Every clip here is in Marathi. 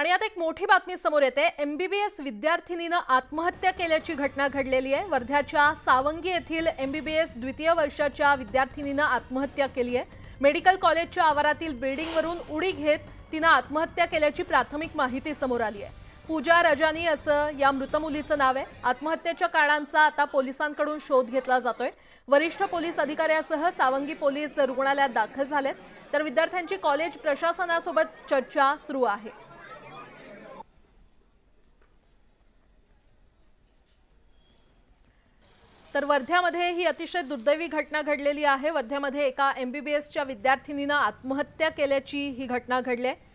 आणि आता एक मोठी बातमी समोर येते। एमबीबीएस विद्यार्थिनीने आत्महत्या केल्याची घटना घडलेली आहे। वर्ध्याच्या सावंगी येथील एमबीबीएस द्वितीय वर्षाच्या विद्यार्थिनीने आत्महत्या केली आहे। मेडिकल कॉलेजच्या आवारातील बिल्डिंगवरून उडी घेत तिने आत्महत्या केल्याची प्राथमिक माहिती समोर आली आहे। पूजा रजानी असं या मृत मुलीचं नाव आहे। आत्महत्येच्या कारणांचा आता पोलिसांकडून शोध घेतला जातोय। वरिष्ठ पोलीस अधिकाऱ्यासह सावंगी पोलीस रुग्णालयात दाखल झालेत, तर विद्यार्थ्यांची कॉलेज प्रशासनासोबत चर्चा सुरू आहे। तर वर्ध्यामध्ये ही अतिशय दुर्दैवी घटना घडलेली आहे। वर्ध्यामध्ये एका एमबीबीएसच्या विद्यार्थिनीने आत्महत्या केल्याची ही घटना घडली आहे।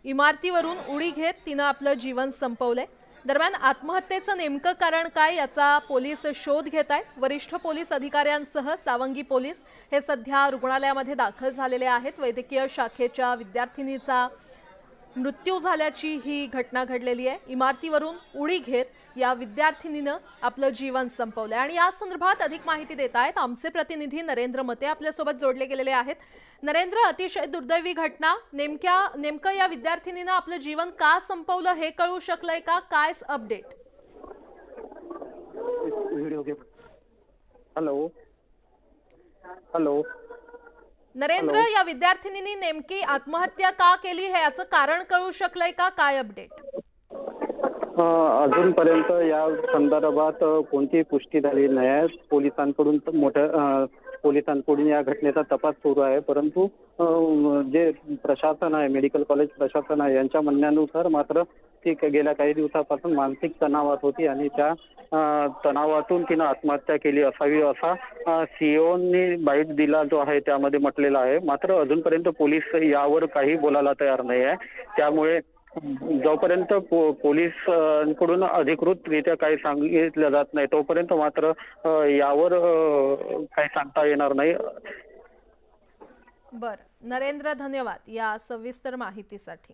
इमारतीवरून उडी घेत तिने आपलं जीवन संपवले। दरम्यान आत्महत्येचं नेमकं कारण काय याचा पोलीस शोध घेत आहेत। वरिष्ठ पोलीस अधिकाऱ्यांसह सावंगी पोलीस हे सध्या रुग्णालयामध्ये दाखल झालेले आहेत। वैद्यकीय शाखेच्या विद्यार्थिनीचा मृत्यू झाल्याची ही घटना घडलेली आहे। इमारतीवरून उडी घेत या विद्यार्थिनीने आपलं जीवन संपवले आणि या संदर्भात अधिक माहिती देत आहेत आमचे प्रतिनिधी नरेंद्र मते आपल्या सोबत जोडले गेलेले आहेत। नरेंद्र, अतिशय दुर्दैवी घटना, नेमकं या विद्यार्थिनीने आपलं जीवन का संपवलं हे कळू शकलंय का? काय अपडेट? हॅलो हॅलो नरेंद्र, या विद्यार्थिनीने नेमकी आत्महत्या का केली हे याचं कारण कळू शकलंय का? काय अपडेट? अजूनपर्यंत या संदर्भात कोणतीही पुष्टी झाली नाही। पोलिसांकडून या घटनेचा तपास सुरू आहे, परंतु जे प्रशासन आहे, मेडिकल कॉलेज प्रशासन आहे, यांच्या म्हणण्यानुसार मात्र ती गेल्या काही दिवसापासून मानसिक तणावात होती आणि त्या तणावातून तिने आत्महत्या केली असावी असा सीओनी बाईट दिला जो आहे त्यामध्ये म्हटलेलं आहे। मात्र अजूनपर्यंत पोलीस यावर काही बोलायला तयार नाही आहे। त्यामुळे जोपर्यंत पोलिसांकडून अधिकृतरित्या काही सांगितलं जात नाही तोपर्यंत मात्र यावर काही सांगता येणार नाही। बरं नरेंद्र, धन्यवाद या सविस्तर माहितीसाठी।